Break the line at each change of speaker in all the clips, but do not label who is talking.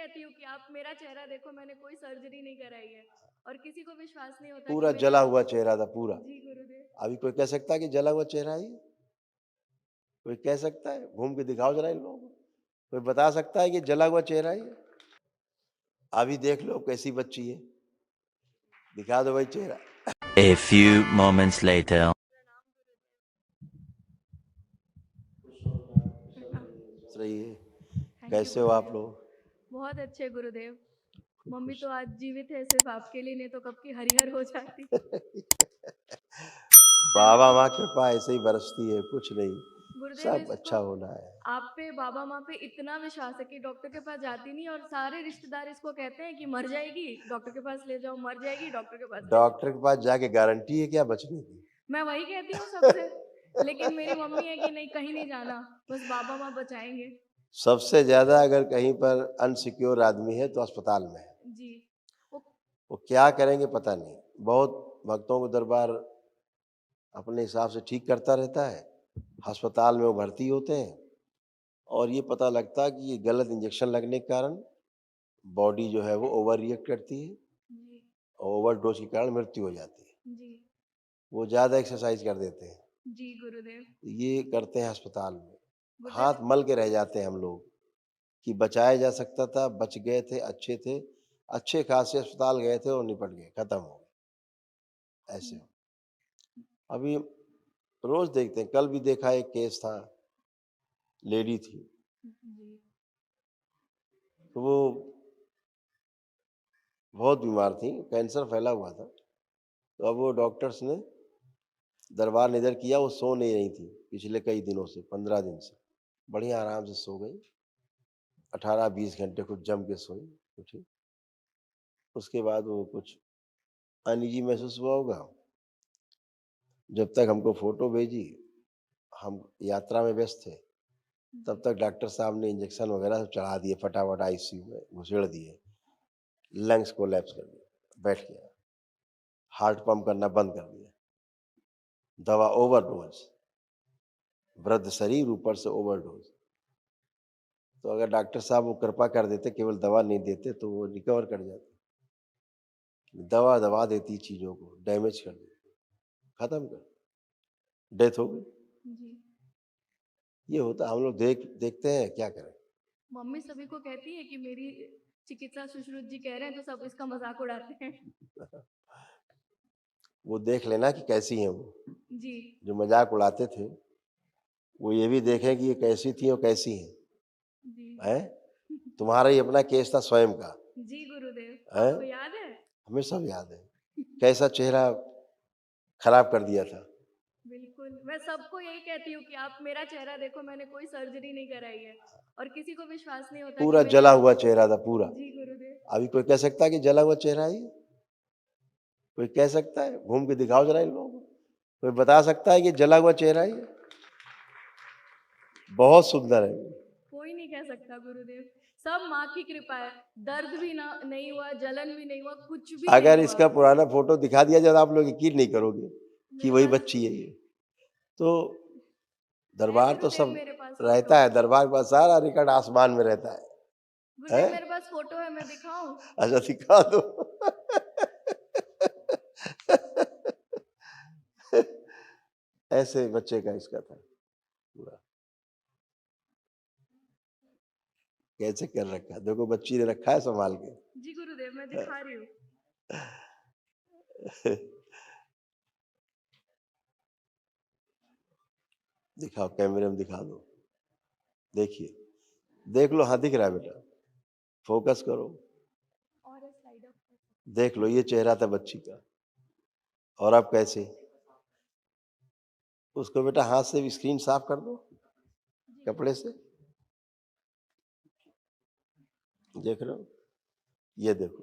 कहती हूँ कि आप मेरा चेहरा देखो, मैंने कोई सर्जरी नहीं कराई है और किसी को विश्वास नहीं होता कि
पूरा
मेरा।
जला हुआ चेहरा था पूरा।
जी गुरुदेव।
अभी कोई कह सकता है कि जला हुआ चेहरा है ये? कोई कह सकता है? घूम के दिखाओ जरा इन लोगों को। कोई बता सकता है कि जला हुआ चेहरा है ये? अभी देख लो कैसी बच्ची है, दिखा दो भाई चेहरा।
A few moments later.
प्रणाम गुरुदेव। प्रणाम।
सही है।
थैंक यू
कैसे हो आप
गुरुदेव।
लोग?
बहुत अच्छे गुरुदेव। मम्मी
खुश।
तो आज जीवित है सिर्फ आपके लिए, नहीं तो कब की हरिहर हो जाती।
बाबा माँ कृपा ऐसे ही बरसती है, कुछ नहीं,
गुरुदेव
सब
इसको
अच्छा होना है।
आप पे, बाबा माँ पे इतना विश्वास है कि डॉक्टर के पास जाती नहीं, और सारे रिश्तेदार इसको कहते हैं कि मर जाएगी, डॉक्टर के पास ले जाओ, मर जाएगी, डॉक्टर के पास ले जाओ।
डॉक्टर के पास जाके गारंटी है क्या बचने की?
मैं वही कहती हूँ सबसे, लेकिन मेरी मम्मी है कि नहीं, कहीं नहीं जाना, बस बाबा माँ बचाएंगे।
सबसे ज्यादा अगर कहीं पर अनसिक्योर आदमी है तो अस्पताल में है।
जी। वो
वो क्या करेंगे पता नहीं। बहुत भक्तों को दरबार अपने हिसाब से ठीक करता रहता है, अस्पताल में वो भर्ती होते हैं और ये पता लगता है कि ये गलत इंजेक्शन लगने के कारण बॉडी जो है वो ओवर रिएक्ट करती है
जी।
और ओवर डोज के कारण मृत्यु हो जाती है।
जी।
वो ज़्यादा एक्सरसाइज कर देते हैं,
जी गुरुदेव।
ये करते हैं अस्पताल में।
गुरुदेव।
हाथ मल के रह जाते हैं हम लोग कि बचाया जा सकता था, बच गए थे, अच्छे खासे अस्पताल गए थे और निपट गए, खत्म हो गए ऐसे। अभी रोज देखते हैं, कल भी देखा एक केस था, लेडी थी,
जी।
तो वो बहुत बीमार थी, कैंसर फैला हुआ था। तो अब वो डॉक्टर्स ने दरबार निधर किया, वो सो नहीं रही थी पिछले कई दिनों से, 15 दिन से। बढ़िया आराम से सो गई, 18-20 घंटे कुछ जम के सोई, उठी। उसके बाद वो कुछ अनईजी महसूस हुआ होगा, जब तक हमको फोटो भेजी, हम यात्रा में व्यस्त थे, तब तक डॉक्टर साहब ने इंजेक्शन वगैरह सब चढ़ा दिए, फटाफट आईसीयू में घुसेड़ दिए, लंग्स कोलैप्स कर दिया, बैठ गया, हार्ट पंप करना बंद कर दिया, दवा ओवरडोज, वृद्ध शरीर ऊपर से ओवरडोज। तो अगर डॉक्टर साहब वो कृपा कर देते, केवल दवा नहीं देते, तो वो रिकवर कर जाते। दवा दबा देती चीजों को, डैमेज कर देती, खत्म कर, डेथ हो गई।
जी।
ये होता, हम लोग देखते हैं, क्या करें।
मम्मी सभी को कहती है कि मेरी चिकित्सा सुश्रुत जी कह रहे हैं, तो सब इसका मजाक उड़ाते हैं।
वो देख लेना कि कैसी हैं वो,
जी।
जो मजाक उड़ाते थे, वो ये भी देखें कि ये कैसी थी और कैसी हैं।
जी।
हैं? तुम्हारा ही अपना केस था स्वयं का,
जी गुरुदेव।
है?
आपको याद है?
हमें सब याद है, कैसा चेहरा खराब कर दिया था।
बिल्कुल, मैं सबको यही कहती हूँ कि आप मेरा चेहरा देखो, मैंने कोई सर्जरी नहीं कराई है और किसी को विश्वास नहीं होता कि
पूरा
मेरा।
जला हुआ चेहरा था पूरा।
जी गुरुदेव।
अभी कोई कह सकता है कि जला हुआ चेहरा है ये? कोई कह सकता है? घूम के दिखाओ जरा इन लोगों को। कोई बता सकता है कि जला हुआ चेहरा है ये? बहुत सुंदर है।
कोई नहीं कह सकता गुरुदेव, सब माँ की कृपा है। दर्द भी ना नहीं हुआ, जलन भी नहीं हुआ, कुछ भी नहीं
अगर
हुआ।
इसका पुराना फोटो दिखा दिया जाए, आप लोग यकीन नहीं करोगे कि
मेरे
वही
पास
बच्ची है ये। तो
है
दरबार तो
गुरुदेव,
सब
मेरे पास फोटो।
रहता है, दरबार के पास सारा रिकॉर्ड आसमान में रहता है।
गुरुदेव
हैं?
मेरे पास फोटो है, मैं दिखाऊं?
अच्छा दिखा दो। ऐसे बच्चे का इसका था पूरा, कैसे कर रखा है देखो, बच्ची ने रखा है संभाल के।
जी गुरुदेव, मैं दिखा रही हूँ।
दिखाओ, कैमरे में दिखा दो, देखिए, देख लो, हाँ दिख रहा है बेटा, फोकस करो,
और स्लाइड अप।
देख लो, ये चेहरा था बच्ची का, और अब कैसे। उसको बेटा हाथ से भी स्क्रीन साफ कर दो, कपड़े से। देख रहे हो, ये देखो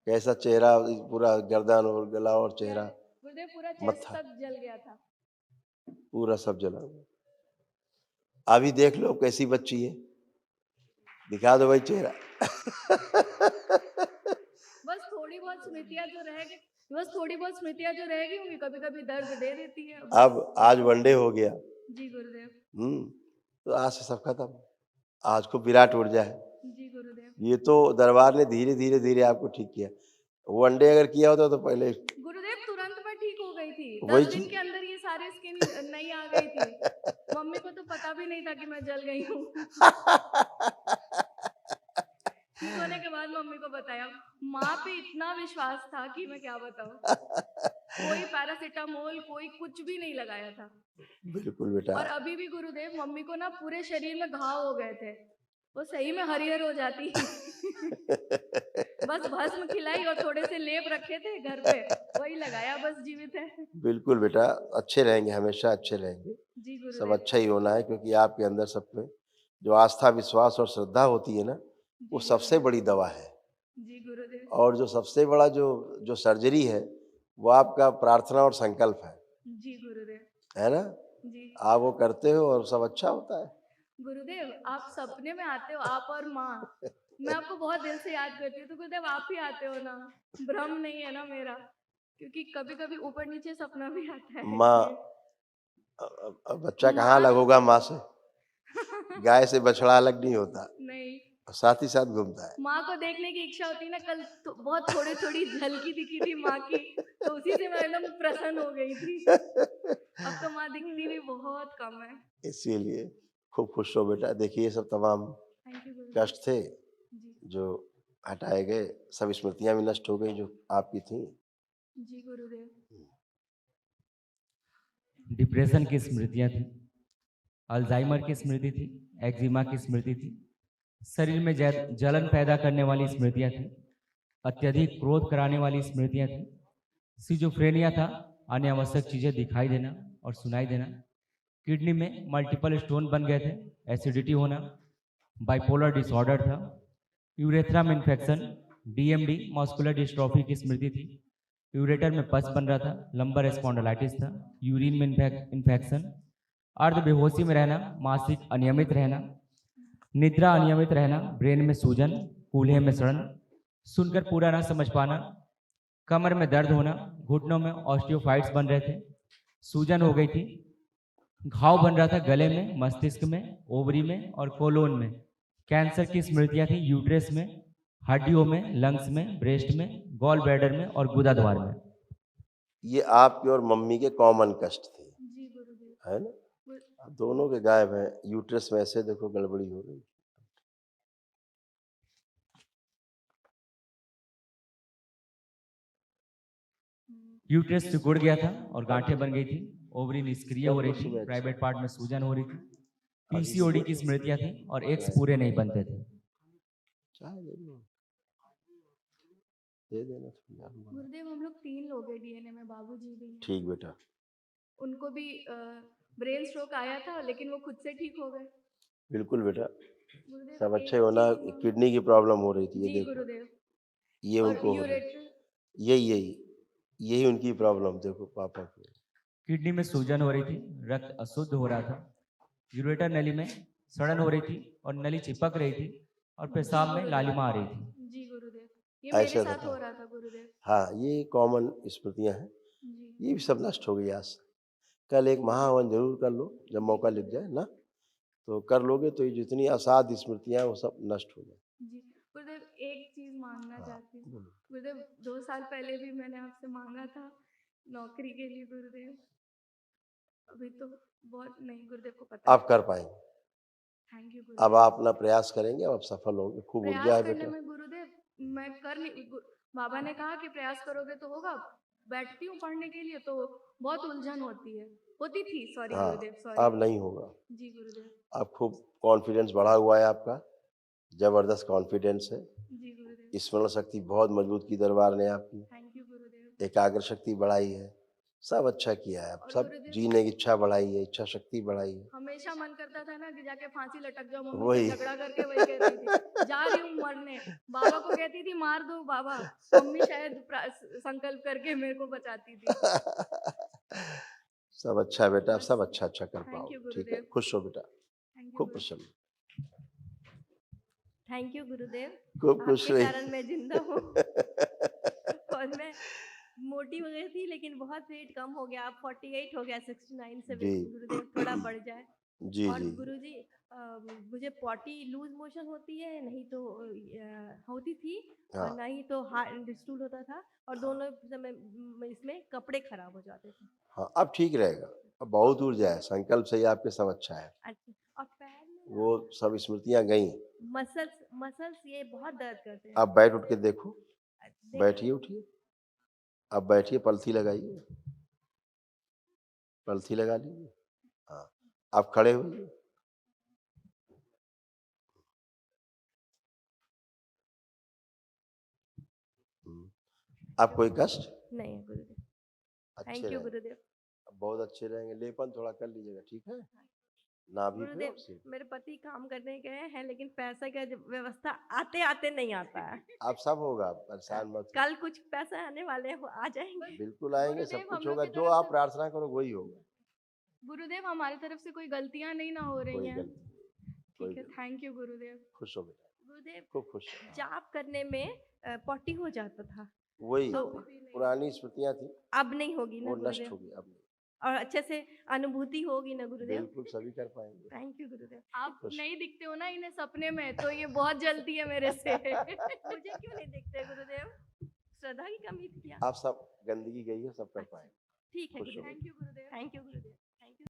कैसा चेहरा, पूरा गर्दन और गला और चेहरा,
गुरुदेव पूरा चेस्ट
मत्था,
तक जल गया था।
पूरा सब जला हुआ। अभी देख लो कैसी बच्ची है, दिखा दो भाई चेहरा।
बस थोड़ी बहुत स्मृतियां जो रह गई, बस थोड़ी बहुत स्मृतियां जो रह गई होंगी, कभी कभी दर्द दे देती है बस।
अब आज वनडे हो गया।
जी गुरुदेव।
तो आज से सब खत्म, आज को विराट ऊर्जा है।
जी गुरुदेव।
ये तो दरबार ने धीरे धीरे धीरे आपको ठीक किया। वो अंडे अगर किया होता तो पहले
गुरुदेव तुरंत मैं ठीक हो गई थी।
वही
10 दिन
चीज
के अंदर ये सारे स्किन नई आ गई थी। मम्मी को तो पता भी नहीं था कि मैं जल गई हूँ। ठीक होने के बाद मम्मी को बताया। माँ पे इतना विश्वास था कि मैं क्या बताऊँ। कोई पैरासिटामोल कोई कुछ भी नहीं लगाया था।
बिल्कुल बेटा।
और अभी भी गुरुदेव मम्मी को ना पूरे शरीर में घाव हो गए थे। वो सही में हरिहर हो जाती। बस भस्म खिलाई और थोड़े से लेप रखे थे घर पे, वही लगाया, बस जीवित है।
बिल्कुल बेटा, अच्छे रहेंगे, हमेशा अच्छे रहेंगे।
जी
सब
गुरुदेव।
अच्छा ही होना है, क्योंकि आपके अंदर सब में जो आस्था, विश्वास और श्रद्धा होती है ना, वो
जी
सबसे
गुरुदेव।
बड़ी दवा है।
जी गुरुदेव।
और जो सबसे बड़ा जो सर्जरी है, वो आपका प्रार्थना और संकल्प
जी गुरुदेव।
है ना?
जी
आप वो करते हो और सब अच्छा होता है।
गुरुदेव, आप सपने में आते हो, आप और माँ। मैं आपको बहुत दिल से याद करती हूँ, तो गुरुदेव आप ही आते हो ना, भ्रम नहीं है ना मेरा, क्योंकि कभी कभी ऊपर नीचे सपना भी आता है
माँ,
इसलिए।
अब बच्चा कहाँ अलग
माँ
होगा माँ से? गाय से बछड़ा अलग नहीं होता,
नहीं,
साथ ही साथ घूमता है।
माँ को देखने की इच्छा होती है ना। कल तो बहुत थोड़ी थोड़ी झलकी दिखी थी माँ की, तो उसी से मैं एकदम प्रसन्न हो गई थी। अब तो माँ दिखती भी बहुत कम है।
इसीलिए खूब खुश हो बेटा। देखिए, ये सब तमाम
थैंक यू गुरुदेव।
कष्ट थे
जी
जो हटाए गए, सब स्मृतियां भी नष्ट हो गई जो आपकी थी।
जी गुरुदेव।
डिप्रेशन की स्मृतियां थी, अल्जाइमर की स्मृति थी, एक्जिमा की स्मृति थी, शरीर में जलन पैदा करने वाली स्मृतियां थी, अत्यधिक क्रोध कराने वाली स्मृतियां थी, सिजोफ्रेनिया था, अनावश्यक चीजें दिखाई देना और सुनाई देना, किडनी में मल्टीपल स्टोन बन गए थे, एसिडिटी होना, बाइपोलर डिसऑर्डर था, यूरेथ्रा में इन्फेक्शन, डीएमडी मस्कुलर डिस्ट्रॉफी की स्मृति थी, यूरेटर में पस बन रहा था, लंबर स्पॉन्डिलाइटिस था, यूरिन में इन्फेक्शन, अर्ध बेहोशी में रहना, मासिक अनियमित रहना, निद्रा अनियमित रहना, ब्रेन में सूजन, कूल्हे में सड़न, सुनकर पूरा ना समझ पाना, कमर में दर्द होना, घुटनों में ऑस्टियोफाइट्स बन रहे थे, सूजन हो गई थी, घाव बन रहा था गले में, मस्तिष्क में, ओवरी में और कोलोन में, कैंसर की स्मृतियां थी यूट्रस में, हड्डियों में, लंग्स में, ब्रेस्ट में, गॉल ब्लैडर में और गुदा द्वार में।
ये आपके और मम्मी के कॉमन कष्ट थे,
जी गुरुदेव।
है ना? अब दोनों के गायब हैं। यूट्रस में ऐसे देखो गड़बड़ी हो गई।
यूट्रस सिकुड़ गया था और गांठें बन गई थी, ओवरी निष्क्रिय हो रही थी, प्राइवेट पार्ट में सूजन हो रही थी, पीसीओडी की स्मृतियां थी और एग्स पूरे नहीं बनते थे।
चाय ले लो, दे देना थोड़ा।
गुरुदेव हम लोग 3 लोग हैं डीएनए में, बाबूजी भी हैं।
ठीक बेटा।
उनको भी ब्रेन स्ट्रोक आया था, लेकिन वो खुद से ठीक हो गए।
बिल्कुल बेटा,
गुरुदेव
सब
एक
अच्छे होना।
चीज मांग-
किडनी की प्रॉब्लम हो रही थी, ये
जी
देखो,
गुरुदेव।
ये
और
उनको हो रही
यूरेटर।
थी। यही उनकी प्रॉब्लम, देखो पापा की।
किडनी में सूजन हो रही थी, रक्त अशुद्ध हो रहा था, यूरेटर नली में सड़न हो रही थी और नली चिपक रही थी और पेशाब में लालिमा आ रही थी।
जी गुरुदेव, ये मेरे
ऐसे
साथ
बताओ।
हो रहा था गुरुदेव।
हाँ, ये कॉमन स्मृतियां हैं,
जी
ये भी सब नष्ट हो गई आज से। कल एक महाहवन जरूर कर लो, जब मौका लग जाए ना, तो कर लोगे तो ये जितनी असाध्य स्मृतियां हैं वो सब नष्ट हो जाए।
जी गुरुदेव, एक चीज मांगना
हाँ,
चाहती हूँ।
बोलो।
गुरुदेव 2 साल पहले भी मैंने आपसे मांगा था नौकरी के लिए गुरुदेव। अभी तो बहुत नहीं, गुरुदेव को पता
आप कर पाएंगे।
थैंक यू
अब
गुरुदेव।
आप अपना प्रयास करेंगे, अब आप सफल होंगे। खूब ऊर्जा
प्रयास
है
करने
बेटा।
में गुरुदेव मैं कर नहीं बाबा ने कहा कि प्रयास करोगे तो होगा। बैठती हूँ पढ़ने के लिए तो बहुत उलझन होती थी, सॉरी
हाँ,
गुरुदेव, सॉरी।
अब नहीं होगा।
जी गुरुदेव।
अब खूब कॉन्फिडेंस बढ़ा हुआ है आपका, जबरदस्त कॉन्फिडेंस है।
जी गुरुदेव।
स्मरण शक्ति बहुत मजबूत की दरबार ने आपकी,
थैंक यू गुरुदेव।
एकाग्र शक्ति बढ़ाई है, सब अच्छा किया है। आप
और
सब
गुरुदेव
जीने की इच्छा बढ़ाई है, इच्छा शक्ति बढ़ाई है।
हमेशा मन करता था ना कि जाके फांसी लटक जाओ, मम्मी
वही।
से झगड़ा करके वही कहती थी जा रही हूँ मरने। बाबा को कहती थी मार दो बाबा, मम्मी शायद संकल्प करके मेरे को बचाती थी।
सब अच्छा बेटा,
बस।
सब अच्छा अच्छा कर
थैंक
पाओ।
यू
ठीक है,
गुरुदेव।
खुश हो बेटा,
थैंक यू
खूब
गुरुदेव।
प्रसन्न,
थैंक यू गुरुदेव।
खूब खुश
आपके
रही।
कारण मैं जिंदा हूँ। और मैं मोटी हो गई थी, लेकिन बहुत वेट कम हो गया, अब 48 हो गया 69 से।
जी।
गुरुदेव थोड़ा बढ़ जाए।
जी
और
जी
गुरुजी मुझे पॉटी लूज मोशन होती है, नहीं तो होती थी, और
हाँ
नहीं तो हार्ड स्टूल होता था, और दोनों समय इसमें कपड़े खराब हो जाते थे।
हाँ अब ठीक रहेगा। अब बहुत ऊर्जा है, संकल्प से ही आपके सब अच्छा है।
अच्छा, और पैर में ना
वो सब स्मृतियां गई।
मसल्स मसल्स ये बहुत दर्द करते हैं।
आप बैठ उठ के देखो,
देख-
बैठिए उठिए, अब बैठिए, पलथी लगाइए, पलथी लगा लीजिए। हाँ आप खड़े होइए। हम्म, आप कोई कष्ट
नहीं है गुरुदेव।
अच्छे
थैंक यू
रहेंगे,
गुरुदेव।
अब बहुत अच्छे रहेंगे। लेपन थोड़ा कर लीजिएगा, ठीक है? नाभि पे
गुरुदेव
और सिर।
मेरे पति काम करने गए हैं, लेकिन पैसा का व्यवस्था आते आते नहीं आता है।
आप सब होगा, परेशान मत हो।
कल कुछ पैसा आने वाले हो, आ जाएंगे।
बिल्कुल आएंगे, सब
गुरुदेव,
कुछ
हम लोग
होगा,
की
जो
तरफ
आप
से
प्रार्थना करो वही होगा।
गुरुदेव हमारी तरफ से कोई गलतियां नहीं ना हो रही
कोई
हैं।
गलती नहीं, कोई
ठीक है,
गलती।
थैंक यू गुरुदेव।
खुश हो बेटा,
गुरुदेव
खूब खुश हो।
जाप करने में पॉटी हो जाता था,
वही
तो
पुरानी स्मृतियां थी,
अब नहीं होगी ना
वो नष्ट
गुरुदेव?
होगी अब नहीं।
और अच्छे से अनुभूति होगी ना गुरुदेव?
बिल्कुल सभी कर पाएंगे।
थैंक यू गुरुदेव।
आप
खुश।
नहीं दिखते हो ना इन्हें सपने में, तो ये बहुत जलती है मेरे से।
मुझे क्यों नहीं देखते गुरुदेव? श्रद्धा की कमी थी क्या?
आप सब गंदगी गई है, सब कर पाएंगे।
ठीक है
खुश हो।
गुरुदेव।
Thank you Gurudev.
Thank you Gurudev.